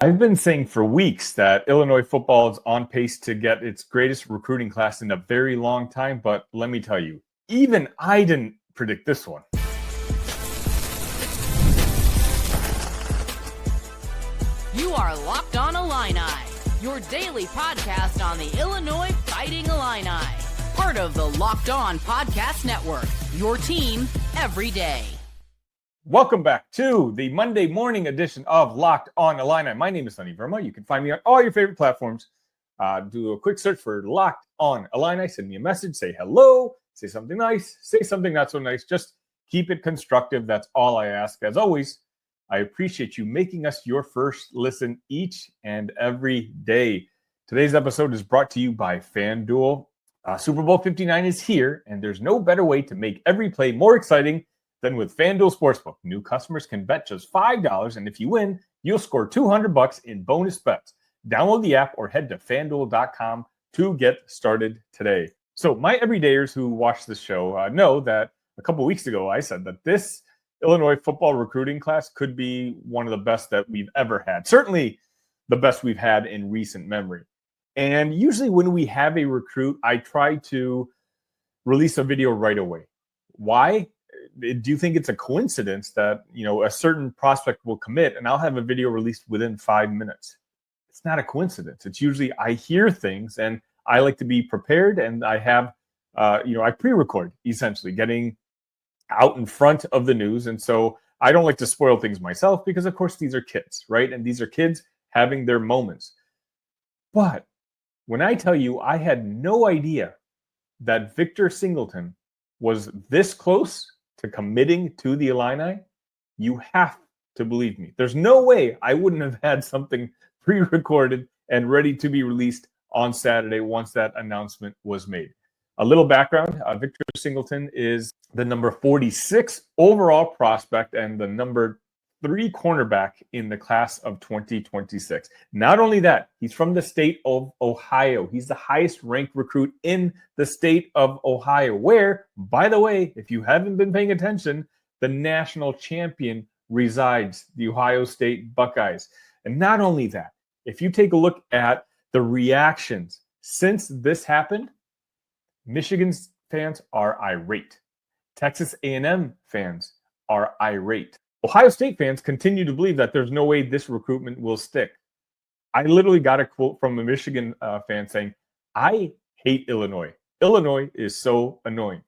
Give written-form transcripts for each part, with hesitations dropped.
I've been saying for weeks that Illinois football is on pace to get its greatest recruiting class in a very long time, but let me tell you, even I didn't predict this one. You are Locked On Illini, your daily podcast on the Illinois Fighting Illini. Part of the Locked On Podcast Network, your team every day. Welcome back to the Monday morning edition of Locked On Illini. My name is Sunny Verma. You can find me on all your favorite platforms. Do a quick search for Locked On Illini. Send me a message. Say hello. Say something nice. Say something not so nice. Just keep it constructive. That's all I ask. As always, I appreciate you making us your first listen each and every day. Today's episode is brought to you by FanDuel. Super Bowl 59 is here, and there's no better way to make every play more exciting than with FanDuel Sportsbook. New customers can bet just $5, and if you win, you'll score $200 in bonus bets. Download the app or head to FanDuel.com to get started today. So my everydayers who watch this show know that a couple weeks ago I said that this Illinois football recruiting class could be one of the best that we've ever had. Certainly the best we've had in recent memory. And usually when we have a recruit, I try to release a video right away. Why? Do you think it's a coincidence that, a certain prospect will commit and I'll have a video released within 5 minutes? It's not a coincidence. It's usually I hear things and I like to be prepared, and I have, I pre-record essentially getting out in front of the news. And so I don't like to spoil things myself because, of course, these are kids, right? And these are kids having their moments. But when I tell you I had no idea that Victor Singleton was this close to committing to the Illini, you have to believe me. There's no way I wouldn't have had something pre-recorded and ready to be released on Saturday once that announcement was made. A little background, Victor Singleton is the number 46 overall prospect and the number 3 cornerback in the class of 2026. Not only that, he's from the state of Ohio. He's the highest ranked recruit in the state of Ohio, where, by the way, if you haven't been paying attention, the national champion resides, the Ohio State Buckeyes. And not only that, if you take a look at the reactions since this happened, Michigan fans are irate. Texas A&M fans are irate. Ohio State fans continue to believe that there's no way this recruitment will stick. I literally got a quote from a Michigan fan saying, "I hate Illinois. Illinois is so annoying."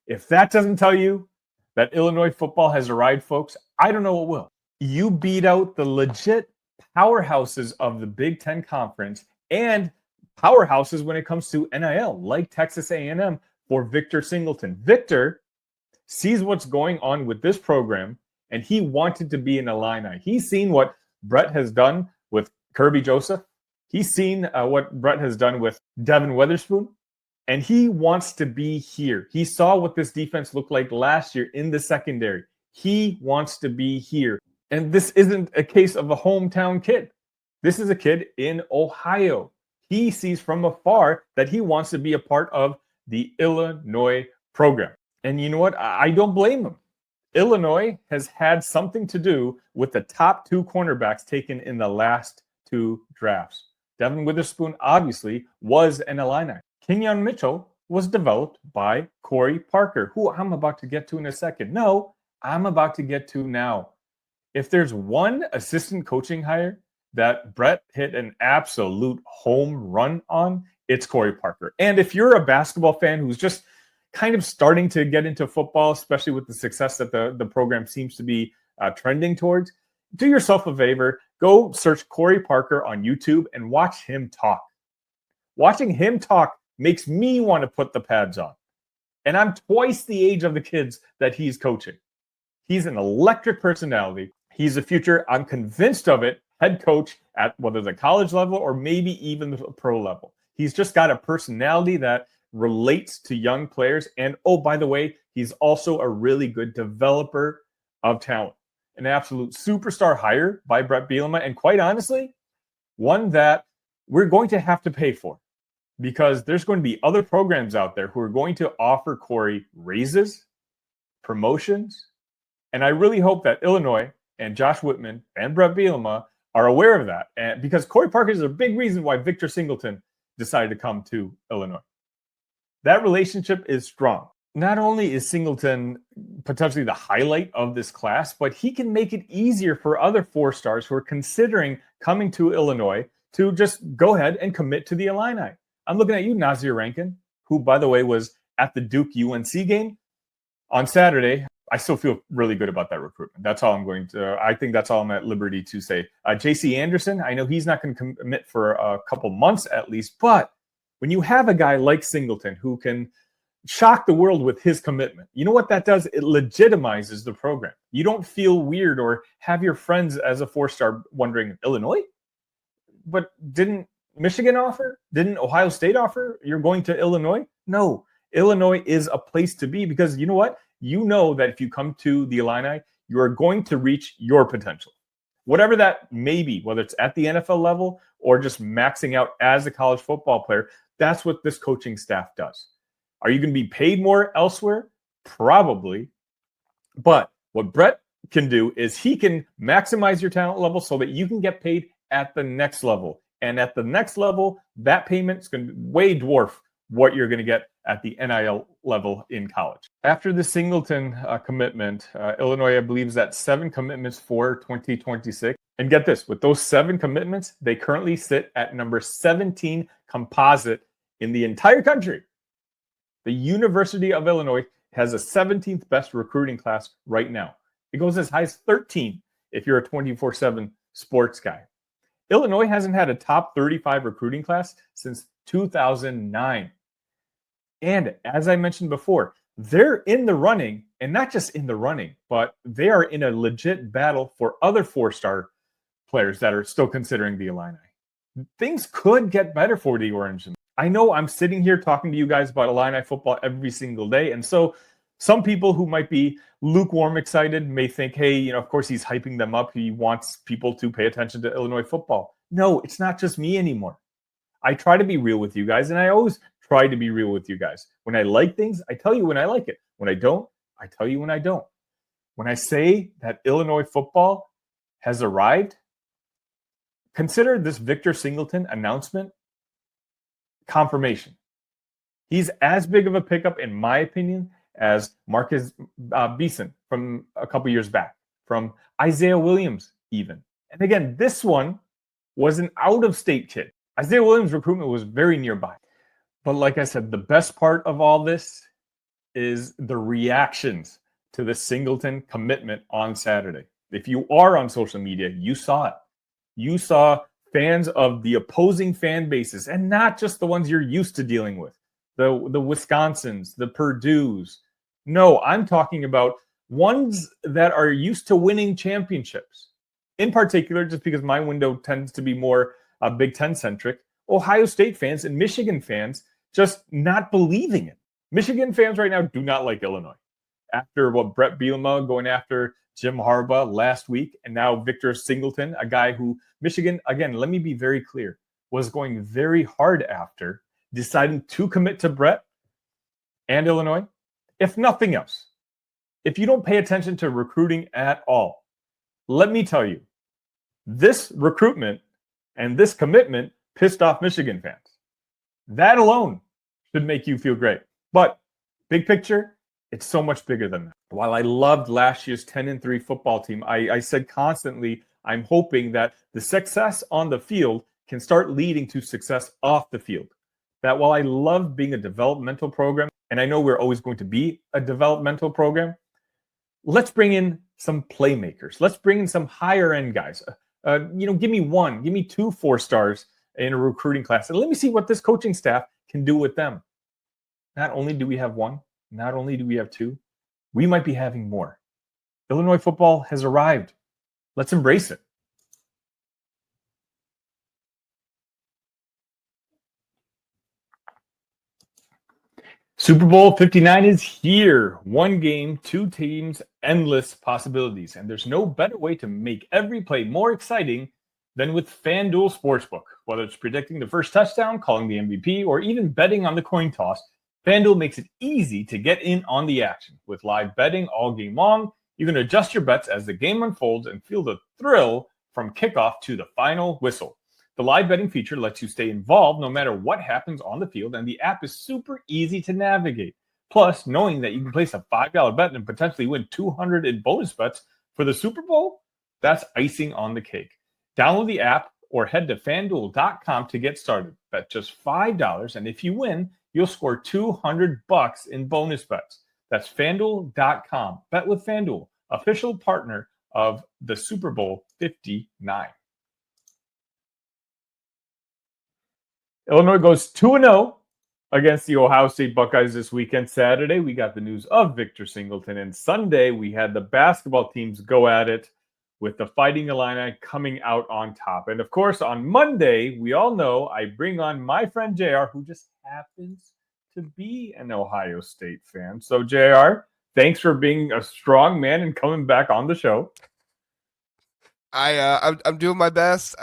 If that doesn't tell you that Illinois football has arrived, folks, I don't know what will. You beat out the legit powerhouses of the Big Ten Conference and powerhouses when it comes to NIL, like Texas A&M for Victor Singleton. Victor sees what's going on with this program, and he wanted to be an Illini. He's seen what Bret has done with Kirby Joseph. He's seen what Bret has done with Devin Witherspoon, and he wants to be here. He saw what this defense looked like last year in the secondary. He wants to be here. And this isn't a case of a hometown kid. This is a kid in Ohio. He sees from afar that he wants to be a part of the Illinois program. And you know what? I don't blame him. Illinois has had something to do with the top 2 cornerbacks taken in the last 2 drafts. Devin Witherspoon obviously was an Illini. Kenyon Mitchell was developed by Corey Parker, who I'm about to get to in a second. No, I'm about to get to now. If there's one assistant coaching hire that Bret hit an absolute home run on, it's Corey Parker. And if you're a basketball fan who's just kind of starting to get into football, especially with the success that the program seems to be trending towards, do yourself a favor. Go search Corey Parker on YouTube and watch him talk. Watching him talk makes me want to put the pads on. And I'm twice the age of the kids that he's coaching. He's an electric personality. He's a future, I'm convinced of it, head coach at whether the college level or maybe even the pro level. He's just got a personality that relates to young players. And oh, by the way, he's also a really good developer of talent. An absolute superstar hire by Bret Bielema. And quite honestly, one that we're going to have to pay for, because there's going to be other programs out there who are going to offer Corey raises, promotions. And I really hope that Illinois and Josh Whitman and Bret Bielema are aware of that. And because Corey Parker is a big reason why Victor Singleton decided to come to Illinois. That relationship is strong. Not only is Singleton potentially the highlight of this class, but he can make it easier for other 4-stars who are considering coming to Illinois to just go ahead and commit to the Illini. I'm looking at you, Nazir Rankin, who, by the way, was at the Duke-UNC game on Saturday. I still feel really good about that recruitment. That's all I'm going to. I think that's all I'm at liberty to say. J.C. Anderson, I know he's not going to commit for a couple months at least, but when you have a guy like Singleton who can shock the world with his commitment, you know what that does? It legitimizes the program. You don't feel weird or have your friends as a 4-star wondering, Illinois? But didn't Michigan offer? Didn't Ohio State offer? You're going to Illinois? No, Illinois is a place to be because you know what? You know that if you come to the Illini, you are going to reach your potential. Whatever that may be, whether it's at the NFL level or just maxing out as a college football player, that's what this coaching staff does. Are you going to be paid more elsewhere? Probably. But what Bret can do is he can maximize your talent level so that you can get paid at the next level. And at the next level, that payment is going to way dwarf what you're going to get at the NIL level in college. After the Singleton commitment, Illinois, I believe, is at 7 commitments for 2026. And get this, with those 7 commitments, they currently sit at number 17 composite in the entire country. The University of Illinois has a 17th best recruiting class right now. It goes as high as 13 if you're a 24/7 sports guy. Illinois hasn't had a top 35 recruiting class since 2009. And as I mentioned before, they're in the running, and not just in the running, but they are in a legit battle for other 4-star players that are still considering the Illini. Things could get better for the Orange. I know I'm sitting here talking to you guys about Illini football every single day, and so some people who might be lukewarm excited may think, hey, of course he's hyping them up. He wants people to pay attention to Illinois football. No, it's not just me anymore. I try to be real with you guys, and I always try to be real with you guys. When I like things, I tell you when I like it. When I don't, I tell you when I don't. When I say that Illinois football has arrived, consider this Victor Singleton announcement confirmation. He's as big of a pickup, in my opinion, as Marcus Beeson from a couple years back, from Isaiah Williams even. And again, this one was an out-of-state kid. Isaiah Williams' recruitment was very nearby. But like I said, the best part of all this is the reactions to the Singleton commitment on Saturday. If you are on social media, you saw it. You saw fans of the opposing fan bases, and not just the ones you're used to dealing with, the Wisconsins, the Purdues. No, I'm talking about ones that are used to winning championships. In particular, just because my window tends to be more Big Ten-centric, Ohio State fans and Michigan fans just not believing it. Michigan fans right now do not like Illinois. After what Bret Bielema going after Jim Harbaugh last week, and now Victor Singleton, a guy who Michigan, again, let me be very clear, was going very hard after, deciding to commit to Bret and Illinois. If nothing else, if you don't pay attention to recruiting at all, let me tell you, this recruitment and this commitment pissed off Michigan fans. That alone should make you feel great. But big picture, it's so much bigger than that. While I loved last year's 10-3 football team, I said constantly, I'm hoping that the success on the field can start leading to success off the field. That while I love being a developmental program, and I know we're always going to be a developmental program, let's bring in some playmakers. Let's bring in some higher end guys. Give me 2 4-stars in a recruiting class. And let me see what this coaching staff can do with them. Not only do we have 1, not only do we have 2, we might be having more. Illinois football has arrived. Let's embrace it. Super Bowl 59 is here. 1 game, 2 teams, endless possibilities. And there's no better way to make every play more exciting than with FanDuel Sportsbook. Whether it's predicting the first touchdown, calling the MVP, or even betting on the coin toss, FanDuel makes it easy to get in on the action. With live betting all game long, you can adjust your bets as the game unfolds and feel the thrill from kickoff to the final whistle. The live betting feature lets you stay involved no matter what happens on the field, and the app is super easy to navigate. Plus, knowing that you can place a $5 bet and potentially win $200 in bonus bets for the Super Bowl, that's icing on the cake. Download the app or head to FanDuel.com to get started. Bet just $5, and if you win, you'll score $200 in bonus bets. That's FanDuel.com. Bet with FanDuel, official partner of the Super Bowl 59. Illinois goes 2-0 against the Ohio State Buckeyes this weekend. Saturday, we got the news of Victor Singleton. And Sunday, we had the basketball teams go at it with the Fighting Illini coming out on top. And of course, on Monday, we all know I bring on my friend JR, who just happens to be an Ohio State fan. So JR, thanks for being a strong man and coming back on the show. I'm doing my best.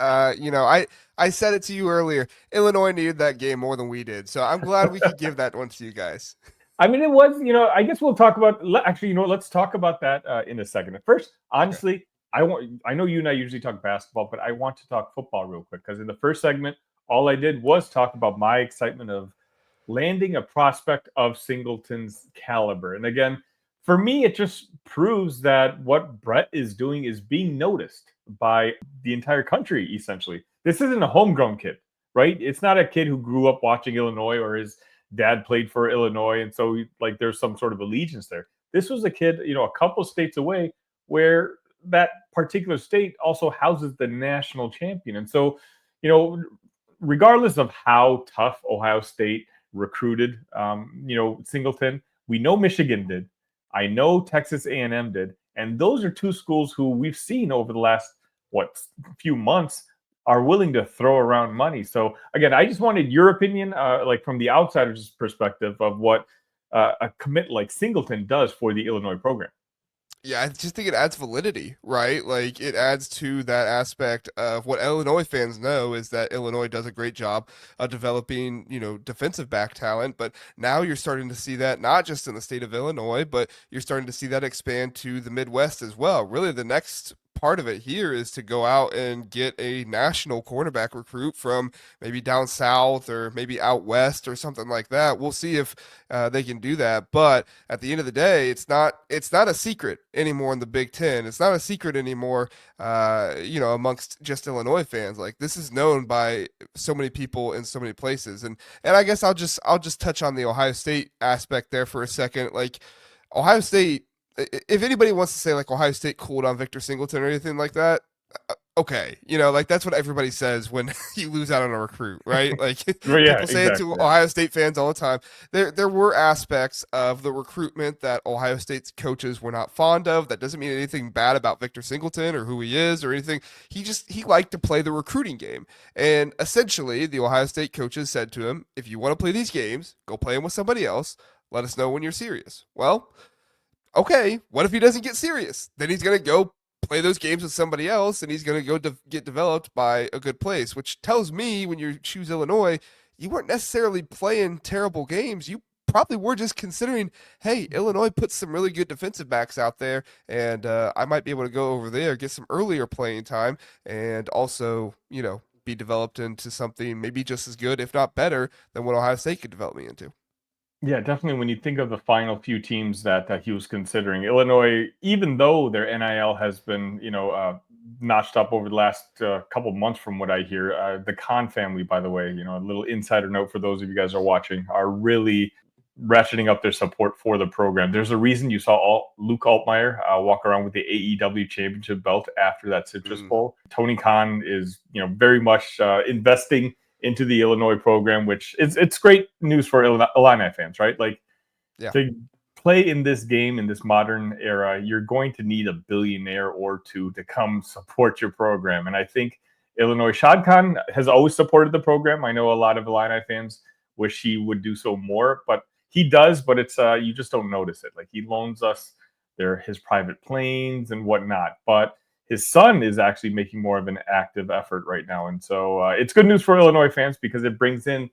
I said it to you earlier. Illinois needed that game more than we did, so I'm glad we could give that one to you guys. I mean, it was, I guess we'll talk about. Actually, let's talk about that in a second. First, honestly, okay. I know you and I usually talk basketball, but I want to talk football real quick because in the first segment, all I did was talk about my excitement of landing a prospect of Singleton's caliber, and again, for me, it just proves that what Bret is doing is being noticed by the entire country, essentially. This isn't a homegrown kid, right? It's not a kid who grew up watching Illinois or his dad played for Illinois, and so there's some sort of allegiance there. This was a kid, a couple states away where that particular state also houses the national champion. And so, regardless of how tough Ohio State recruited, Singleton, we know Michigan did. I know Texas A&M did, and those are two schools who we've seen over the last, few months are willing to throw around money. So again, I just wanted your opinion, from the outsider's perspective of what a commit like Singleton does for the Illinois program. Yeah, I just think it adds validity, right? Like it adds to that aspect of what Illinois fans know is that Illinois does a great job of developing, defensive back talent. But now you're starting to see that not just in the state of Illinois, but you're starting to see that expand to the Midwest as well. Really, the next part of it here is to go out and get a national cornerback recruit from maybe down south or maybe out west or something like that. We'll see if they can do that. But at the end of the day, it's not a secret anymore in the Big Ten. It's not a secret anymore, amongst just Illinois fans. Like this is known by so many people in so many places. And I guess I'll just touch on the Ohio State aspect there for a second. Like Ohio State, if anybody wants to say like Ohio State cooled on Victor Singleton or anything like that, okay, that's what everybody says when you lose out on a recruit, right? Like people say it to Ohio State fans all the time. There were aspects of the recruitment that Ohio State's coaches were not fond of. That doesn't mean anything bad about Victor Singleton or who he is or anything. He liked to play the recruiting game, and essentially the Ohio State coaches said to him, if you want to play these games, go play them with somebody else. Let us know when you're serious. Well, okay, what if he doesn't get serious? Then he's going to go play those games with somebody else, and he's going to go get developed by a good place, which tells me when you choose Illinois, you weren't necessarily playing terrible games. You probably were just considering, hey, Illinois puts some really good defensive backs out there, and I might be able to go over there, get some earlier playing time, and also, be developed into something maybe just as good, if not better, than what Ohio State could develop me into. Yeah, definitely. When you think of the final few teams that he was considering, Illinois, even though their NIL has been, notched up over the last couple months, from what I hear, the Khan family, by the way, a little insider note for those of you guys who are watching, are really ratcheting up their support for the program. There's a reason you saw Luke Altmaier walk around with the AEW championship belt after that Citrus Bowl. Tony Khan is, very much investing into the Illinois program, which it's great news for Illini fans, right? To play in this game in this modern era, you're going to need a billionaire or two to come support your program. And I think Illinois Shad Khan has always supported the program. I know a lot of Illini fans wish he would do so more, but he does, but it's you just don't notice it. Like he loans us his private planes and whatnot, but his son is actually making more of an active effort right now. And so it's good news for Illinois fans because it brings in,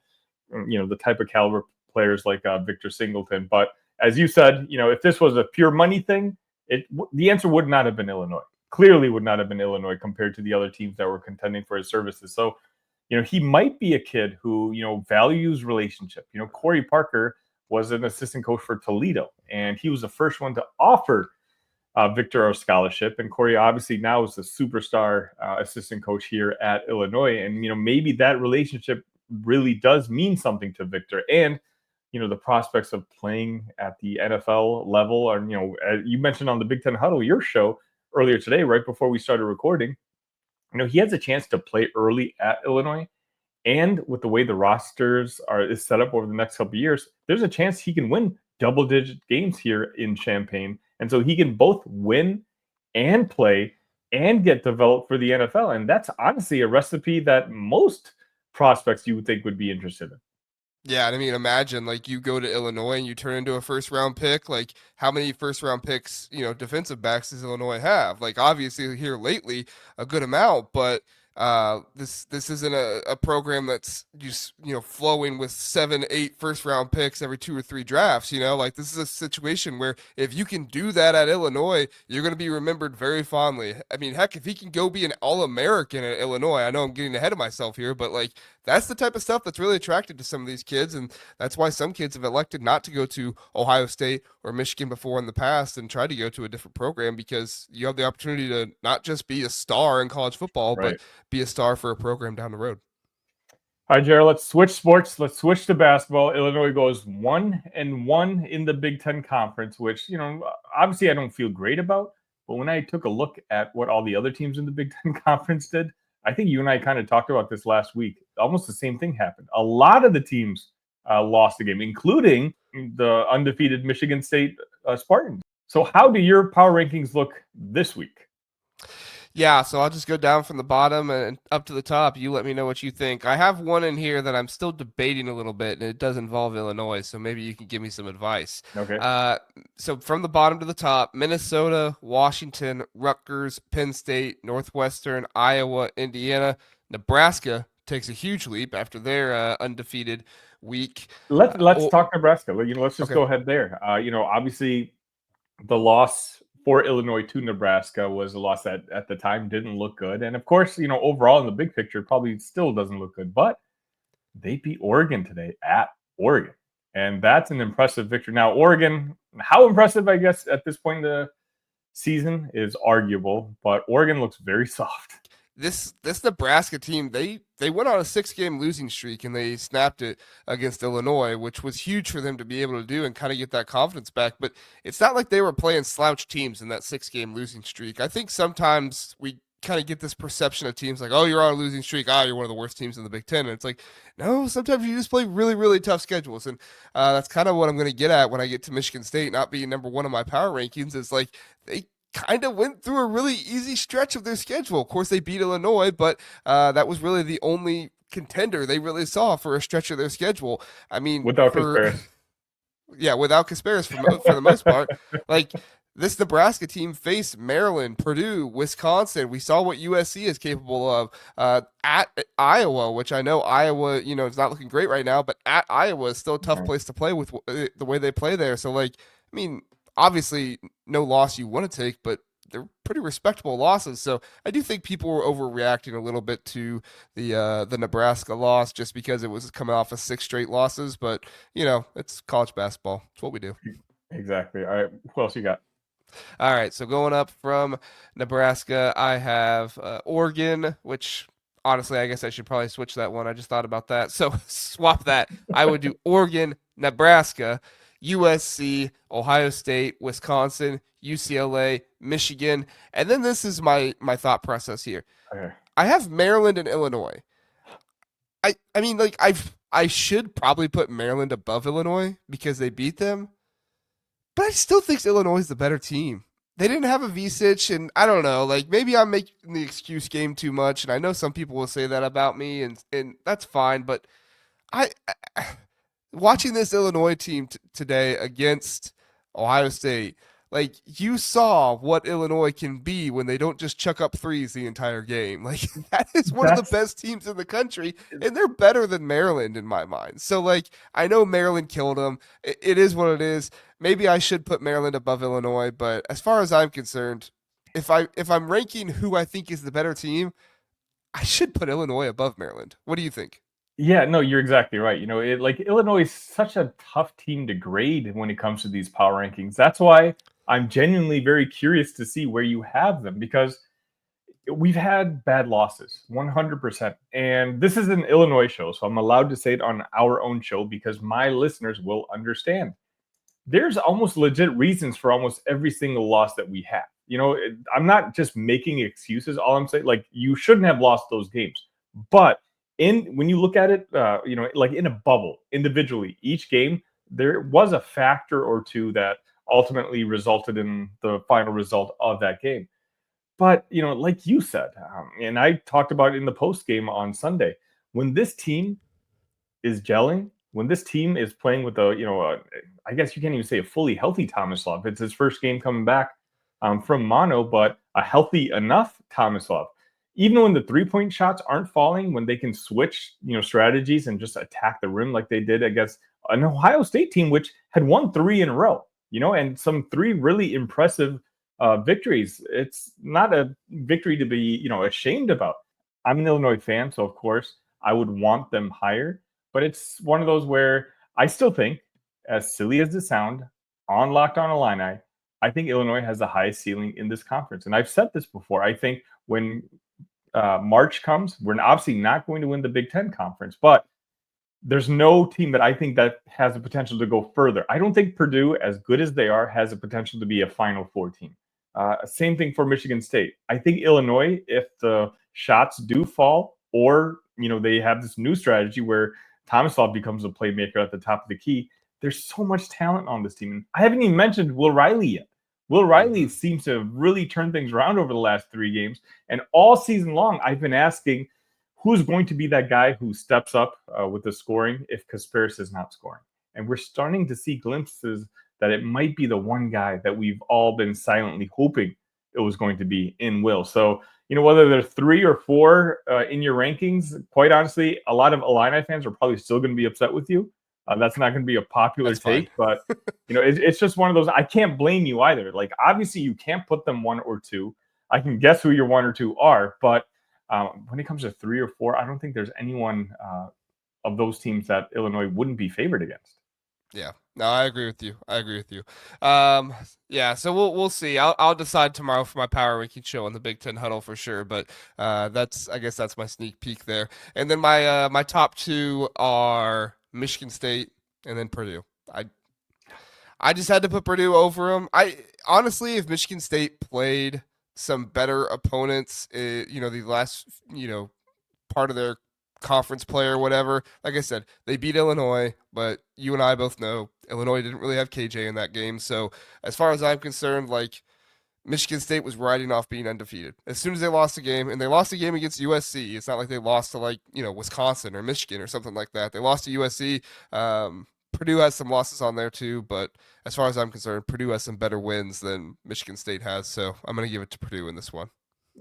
the type of caliber players like Victor Singleton. But as you said, if this was a pure money thing, the answer would not have been Illinois. clearly would not have been Illinois compared to the other teams that were contending for his services. So, he might be a kid who, values relationship. Corey Parker was an assistant coach for Toledo, and he was the first one to offer Victor a scholarship. And Corey obviously now is the superstar assistant coach here at Illinois. And, maybe that relationship really does mean something to Victor. And, the prospects of playing at the NFL level are, you mentioned on the Big Ten Huddle, your show earlier today, right before we started recording, he has a chance to play early at Illinois. And with the way the rosters is set up over the next couple of years, there's a chance he can win double-digit games here in Champaign. And so he can both win and play and get developed for the NFL. And that's honestly a recipe that most prospects you would think would be interested in. Yeah, I mean, imagine like you go to Illinois and you turn into a first-round pick. Like, how many first-round picks, defensive backs does Illinois have? Like, obviously here lately, a good amount, but this isn't a program that's just flowing with 7-8 first-round picks every 2 or 3 drafts. Like, this is a situation where if you can do that at Illinois, you're going to be remembered very fondly. I mean, heck, if he can go be an All-American at Illinois, I know I'm getting ahead of myself here, but like, that's the type of stuff that's really attracted to some of these kids, and that's why some kids have elected not to go to Ohio State or Michigan before in the past and try to go to a different program, because you have the opportunity to not just be a star in college football, Right. but be a star for a program down the road. All right, Jared, let's switch sports. Let's switch to basketball. Illinois goes 1-1 in the Big Ten Conference, which, obviously I don't feel great about. But when I took a look at what all the other teams in the Big Ten Conference did, I think you and I kind of talked about this last week. Almost the same thing happened. A lot of the teams lost the game, including the undefeated Michigan State Spartans. So how do your power rankings look this week? Yeah, so I'll just go down from the bottom and up to the top. You let me know what you think. I have one in here that I'm still debating a little bit, and it does involve Illinois, so maybe you can give me some advice. Okay. So from the bottom to the top, Minnesota, Washington, Rutgers, Penn State, Northwestern, Iowa, Indiana, Nebraska takes a huge leap after their undefeated week. Let's talk Nebraska. Let's just go ahead there. Obviously the loss for Illinois to Nebraska was a loss that at the time didn't look good. And of course, overall in the big picture, probably still doesn't look good, but they beat Oregon today at Oregon. And that's an impressive victory. Now, Oregon, how impressive, I guess, at this point in the season is arguable, but Oregon looks very soft. This Nebraska team, they went on a 6-game losing streak and they snapped it against Illinois, which was huge for them to be able to do and kind of get that confidence back. But it's not like they were playing slouch teams in that 6-game losing streak. I think sometimes we kind of get this perception of teams like, oh, you're on a losing streak. You're one of the worst teams in the Big Ten. And it's like, no, sometimes you just play really, really tough schedules. And that's kind of what I'm going to get at when I get to Michigan State not being number one in my power rankings. Is like they kind of went through a really easy stretch of their schedule. Of course, they beat Illinois, but that was really the only contender they really saw for a stretch of their schedule. I mean, without Kasparis. Yeah, without Kasparis for the most part. Like, this Nebraska team faced Maryland, Purdue, Wisconsin. We saw what USC is capable of at Iowa, which I know Iowa, is not looking great right now, but at Iowa is still a tough place to play with the way they play there. So, like, I mean, obviously no loss you want to take, but they're pretty respectable losses. So I do think people were overreacting a little bit to the Nebraska loss just because it was coming off of 6 straight losses. But, it's college basketball. It's what we do. Exactly. All right. What else you got? All right. So going up from Nebraska, I have Oregon, which honestly, I guess I should probably switch that one. I just thought about that. So swap that. I would do Oregon, Nebraska, USC, Ohio State, Wisconsin, UCLA, Michigan. And then this is my thought process here. Okay. I have Maryland and Illinois. I mean, like, I should probably put Maryland above Illinois because they beat them. But I still think Illinois is the better team. They didn't have a Visic, and I don't know, like, maybe I'm making the excuse game too much, and I know some people will say that about me, and that's fine, but I watching this Illinois team today against Ohio State, like, you saw what Illinois can be when they don't just chuck up threes the entire game. Like, that is one of the best teams in the country, and they're better than Maryland in my mind. So, like, I know Maryland killed them. It is what it is. Maybe I should put Maryland above Illinois, but as far as I'm concerned, if I'm ranking who I think is the better team, I should put Illinois above Maryland. What do you think? Yeah, no, you're exactly right. Like Illinois is such a tough team to grade when it comes to these power rankings. That's why I'm genuinely very curious to see where you have them, because we've had bad losses, 100%. And this is an Illinois show, so I'm allowed to say it on our own show because my listeners will understand. There's almost legit reasons for almost every single loss that we have. I'm not just making excuses. All I'm saying, like, you shouldn't have lost those games. But when you look at it, like in a bubble, individually, each game, there was a factor or two that ultimately resulted in the final result of that game. But like you said, and I talked about it in the post game on Sunday, when this team is gelling, when this team is playing with I guess you can't even say a fully healthy Tomislav. It's his first game coming back from mono, but a healthy enough Tomislav. Even when the 3-point shots aren't falling, when they can switch, strategies and just attack the rim like they did against an Ohio State team, which had won 3 in a row, and some 3 really impressive victories. It's not a victory to be, ashamed about. I'm an Illinois fan, so of course I would want them higher. But it's one of those where I still think, as silly as it sounds, on Locked On Illini, I think Illinois has the highest ceiling in this conference. And I've said this before. I think when March comes, we're obviously not going to win the Big Ten conference, but there's no team that I think that has the potential to go further. I don't think Purdue, as good as they are, has the potential to be a Final Four team. Same thing for Michigan State. I think Illinois, if the shots do fall, or they have this new strategy where Tomislav becomes a playmaker at the top of the key, there's so much talent on this team. And I haven't even mentioned Will Riley yet. Will Riley seems to have really turned things around over the last 3 games. And all season long, I've been asking, who's going to be that guy who steps up with the scoring if Kasparis is not scoring? And we're starting to see glimpses that it might be the one guy that we've all been silently hoping it was going to be in Will. So, whether they're 3 or 4 in your rankings, quite honestly, a lot of Illini fans are probably still going to be upset with you. That's not going to be a popular take, but it's just one of those. I can't blame you either. Like, obviously, you can't put them 1 or 2. I can guess who your 1 or 2 are, but when it comes to 3 or 4, I don't think there's anyone of those teams that Illinois wouldn't be favored against. Yeah, no, I agree with you. Yeah, so we'll see. I'll decide tomorrow for my power ranking show on the Big Ten Huddle for sure. But I guess that's my sneak peek there. And then my top 2 are Michigan State and then Purdue. I just had to put Purdue over them. I honestly, if Michigan State played some better opponents, the last part of their conference play or whatever. Like I said, they beat Illinois, but you and I both know Illinois didn't really have KJ in that game. So as far as I'm concerned, like, Michigan State was riding off being undefeated. As soon as they lost a game, and they lost a game against USC, it's not like they lost to Wisconsin or Michigan or something like that. They lost to USC. Purdue has some losses on there too, but as far as I'm concerned, Purdue has some better wins than Michigan State has. So I'm going to give it to Purdue in this one.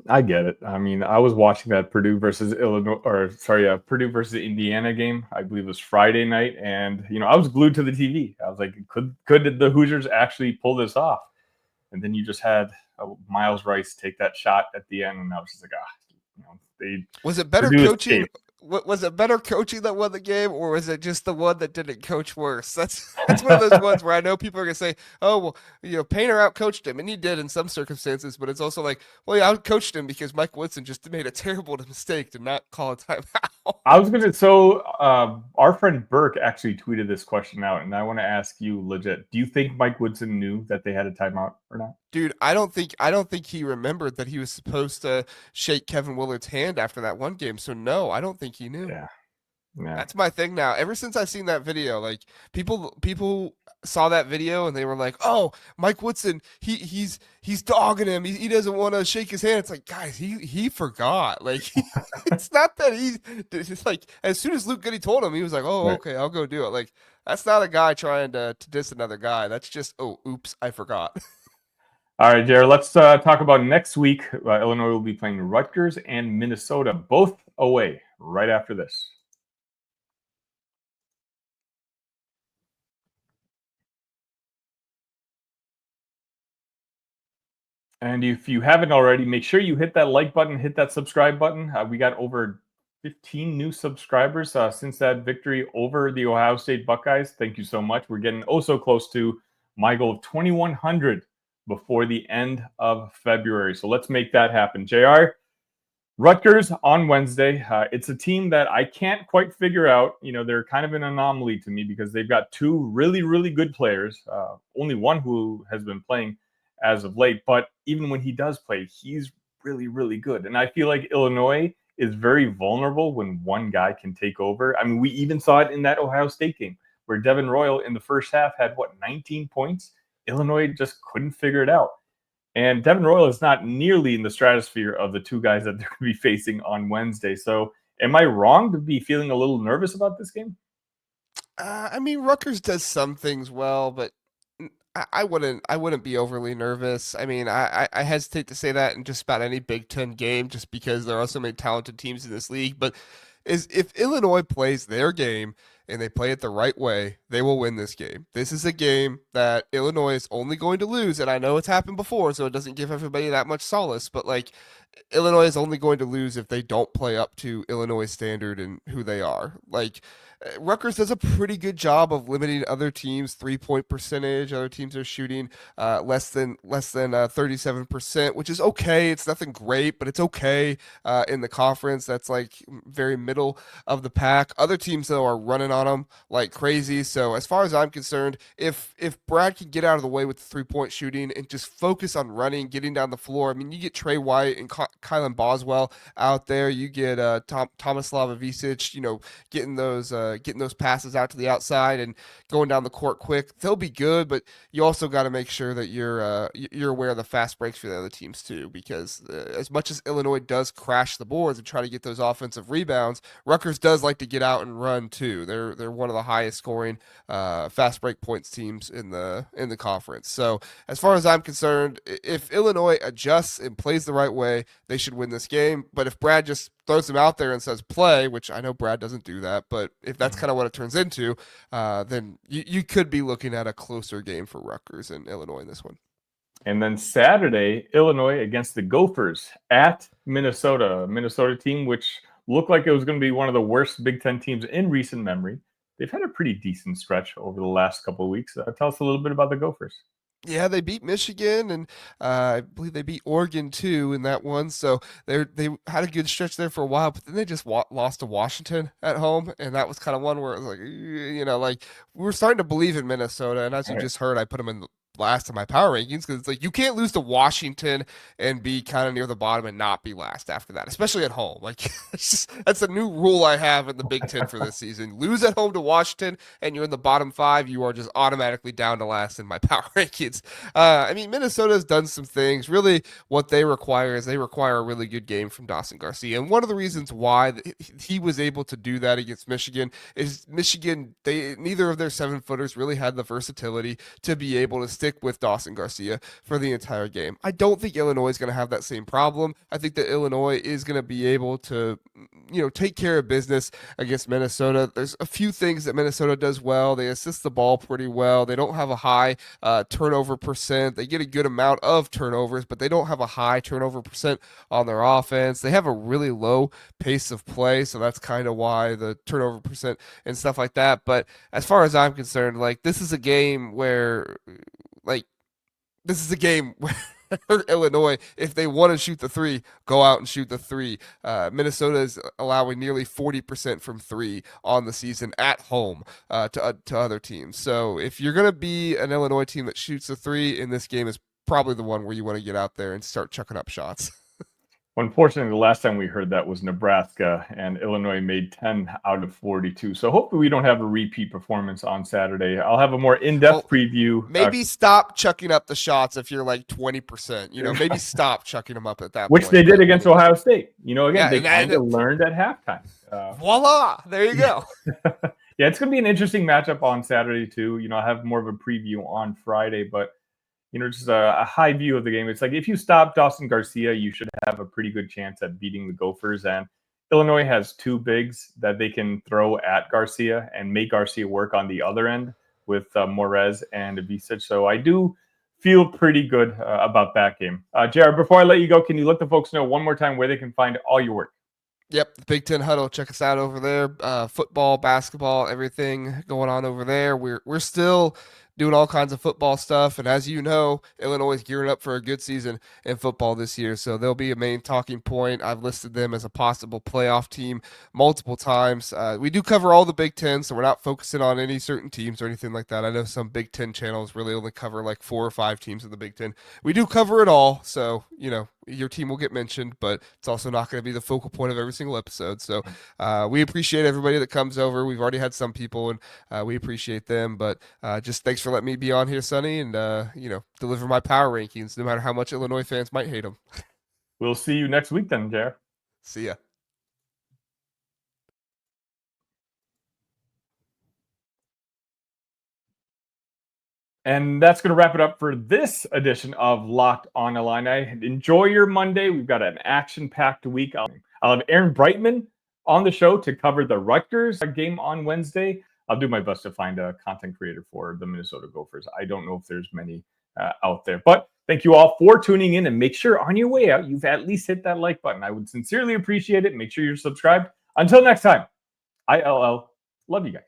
I get it. I mean, I was watching that Purdue versus Purdue versus Indiana game. I believe it was Friday night, and I was glued to the TV. I was like, could the Hoosiers actually pull this off? And then you just had Miles Rice take that shot at the end, and I was just like, was it better coaching? Was it better coaching that won the game, or was it just the one that didn't coach worse? That's one of those ones where I know people are gonna say, "Oh, well, Painter outcoached him," and he did in some circumstances. But it's also like, well, he outcoached him because Mike Woodson just made a terrible mistake to not call a timeout. I was gonna. So our friend Burke actually tweeted this question out, and I want to ask you, legit, do you think Mike Woodson knew that they had a timeout or not? Dude, I don't think he remembered that he was supposed to shake Kevin Willard's hand after that one game. So no, I don't think he knew. Yeah. That's my thing now. Ever since I've seen that video, like, people saw that video and they were like, "Oh, Mike Woodson, he's dogging him. He doesn't want to shake his hand." It's like, guys, he forgot. Like, it's not that it's like, as soon as Luke Goody told him, he was like, "Oh, okay, I'll go do it." Like, that's not a guy trying to diss another guy. That's just, "Oh, oops, I forgot." All right, Jared, let's talk about next week. Illinois will be playing Rutgers and Minnesota, both away, right after this. And if you haven't already, make sure you hit that like button, hit that subscribe button. We got over 15 new subscribers since that victory over the Ohio State Buckeyes. Thank you so much. We're getting so close to my goal of 2,100 before the end of February. So let's make that happen. JR, Rutgers on Wednesday. It's a team that I can't quite figure out. They're kind of an anomaly to me because they've got two really, really good players. Only one who has been playing as of late. But even when he does play, he's really, really good. And I feel like Illinois is very vulnerable when one guy can take over. I mean, we even saw it in that Ohio State game where Devin Royal in the first half had, 19 points? Illinois just couldn't figure it out. And Devin Royal is not nearly in the stratosphere of the two guys that they're going to be facing on Wednesday. So am I wrong to be feeling a little nervous about this game? I mean, Rutgers does some things well, but I wouldn't be overly nervous. I mean, I hesitate to say that in just about any Big Ten game, just because there are so many talented teams in this league. But if Illinois plays their game and they play it the right way, they will win this game. This is a game that Illinois is only going to lose, and I know it's happened before, so it doesn't give everybody that much solace, but Illinois is only going to lose if they don't play up to Illinois standard and who they are. Rutgers does a pretty good job of limiting other teams' 3-point percentage. Other teams are shooting less than 37%, which is okay. It's nothing great, but it's okay in the conference. That's very middle of the pack. Other teams though are running on them like crazy. So as far as I'm concerned, if Brad can get out of the way with the 3-point shooting and just focus on running, getting down the floor. I mean, you get Trey White and Kylan Boswell out there. You get Tomislav Ivicic, getting those passes out to the outside and going down the court quick. They'll be good, but you also got to make sure that you're aware of the fast breaks for the other teams too, because as much as Illinois does crash the boards and try to get those offensive rebounds, Rutgers does like to get out and run too. They're one of the highest scoring fast break points teams in the conference. So as far as I'm concerned, if Illinois adjusts and plays the right way, they should win this game. But if Brad just throws them out there and says play, which I know Brad doesn't do that, but if that's kind of what it turns into, then you could be looking at a closer game for Rutgers and Illinois in this one. And then Saturday, Illinois against the Gophers at Minnesota, a Minnesota team which looked like it was going to be one of the worst Big Ten teams in recent memory. They've had a pretty decent stretch over the last couple of weeks. Tell us a little bit about the Gophers. Yeah, they beat Michigan, and I believe they beat Oregon too in that one. So they had a good stretch there for a while, but then they just lost to Washington at home, and that was kind of one where it was we were starting to believe in Minnesota. And as you just heard, I put them in last in my power rankings because it's you can't lose to Washington and be kind of near the bottom and not be last after that, especially at home. That's a new rule I have in the Big Ten for this season. Lose at home to Washington and you're in the bottom 5, you are just automatically down to last in my power rankings. I mean, Minnesota has done some things. Really, what they require is they require a really good game from Dawson Garcia, and one of the reasons why he was able to do that against Michigan is Michigan. Neither of their 7-footers really had the versatility to be able to stick with Dawson Garcia for the entire game. I don't think Illinois is going to have that same problem. I think that Illinois is going to be able to, take care of business against Minnesota. There's a few things that Minnesota does well. They assist the ball pretty well. They don't have a high turnover percent. They get a good amount of turnovers, but they don't have a high turnover percent on their offense. They have a really low pace of play, so that's kind of why the turnover percent and stuff like that. But as far as I'm concerned, this is a game where Illinois, if they want to shoot the 3, go out and shoot the 3. Minnesota is allowing nearly 40% from 3 on the season at home to other teams. So if you're going to be an Illinois team that shoots the 3, in this game is probably the one where you want to get out there and start chucking up shots. Unfortunately, the last time we heard that was Nebraska, and Illinois made 10 out of 42. So hopefully we don't have a repeat performance on Saturday. I'll have a more in-depth preview. Maybe stop chucking up the shots if you're 20%. Maybe stop chucking them up at that Which point. they did against Ohio State. They kind of learned at halftime. Voila! There you go. Yeah, it's going to be an interesting matchup on Saturday, too. I have more of a preview on Friday, but just a high view of the game. It's if you stop Dawson Garcia, you should have a pretty good chance at beating the Gophers. And Illinois has 2 bigs that they can throw at Garcia and make Garcia work on the other end with Morez and Ivicic. So I do feel pretty good about that game. Jared, before I let you go, can you let the folks know one more time where they can find all your work? Yep, the Big Ten Huddle. Check us out over there. Football, basketball, everything going on over there. We're still doing all kinds of football stuff, and as you know, Illinois is gearing up for a good season in football this year. So they'll be a main talking point. I've listed them as a possible playoff team multiple times. We do cover all the Big Ten, so we're not focusing on any certain teams or anything like that. I know some Big Ten channels really only cover like 4 or 5 teams in the Big Ten. We do cover it all, so your team will get mentioned, but it's also not going to be the focal point of every single episode. So we appreciate everybody that comes over. We've already had some people, and we appreciate them. But just thanks for letting me be on here, Sonny, and deliver my power rankings, no matter how much Illinois fans might hate them. We'll see you next week then, Jared. See ya. And that's going to wrap it up for this edition of Locked on Illini. Enjoy your Monday. We've got an action-packed week. I'll have Aaron Brightman on the show to cover the Rutgers game on Wednesday. I'll do my best to find a content creator for the Minnesota Gophers. I don't know if there's many out there. But thank you all for tuning in. And make sure on your way out, you've at least hit that like button. I would sincerely appreciate it. Make sure you're subscribed. Until next time, ILL. Love you guys.